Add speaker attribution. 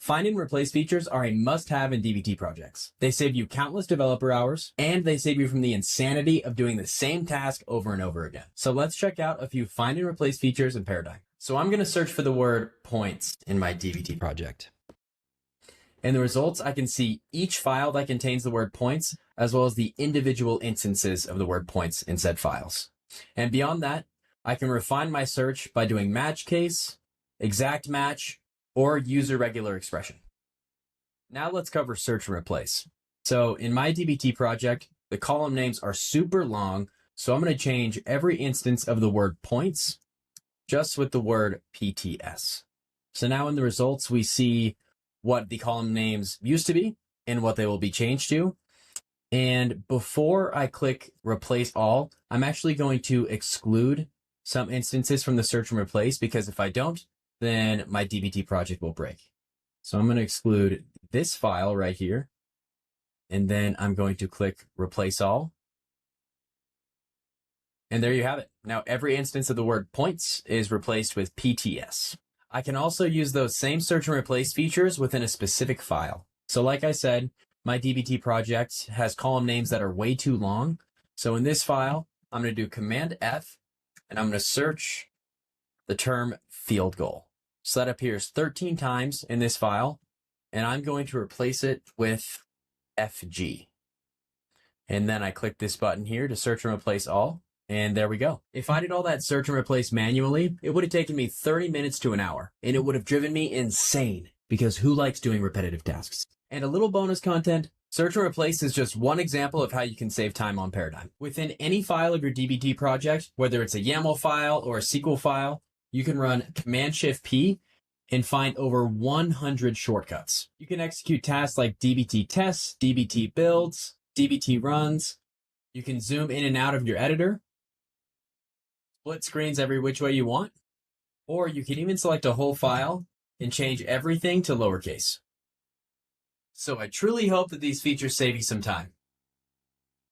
Speaker 1: Find and replace features are a must-have in DBT projects. They save you countless developer hours, and they save you from the insanity of doing the same task over and over again. So let's check out a few find and replace features in Paradime. So I'm going to search for the word points in my DBT project. In the results, I can see each file that contains the word points, as well as the individual instances of the word points in said files. And beyond that, I can refine my search by doing match case, exact match, or user regular expression. Now let's cover search and replace. So in my DBT project, the column names are super long, so I'm going to change every instance of the word points just with the word PTS. So now in the results, we see what the column names used to be and what they will be changed to. And before I click replace all, I'm actually going to exclude some instances from the search and replace, because if I don't, then my DBT project will break. So I'm going to exclude this file right here, and then I'm going to click replace all. And there you have it. Now every instance of the word points is replaced with PTS. I can also use those same search and replace features within a specific file. So like I said, my DBT project has column names that are way too long. So in this file, I'm going to do Command F, and I'm going to search the term field goal. So that appears 13 times in this file, and I'm going to replace it with FG. And then I click this button here to search and replace all. And there we go. If I did all that search and replace manually, it would have taken me 30 minutes to an hour, and it would have driven me insane, because who likes doing repetitive tasks? And a little bonus content, search and replace is just one example of how you can save time on Paradime. Within any file of your DBT project, whether it's a YAML file or a SQL file, you can run Command-Shift-P and find over 100 shortcuts. You can execute tasks like DBT tests, DBT builds, DBT runs. You can zoom in and out of your editor, split screens every which way you want, or you can even select a whole file and change everything to lowercase. So I truly hope that these features save you some time.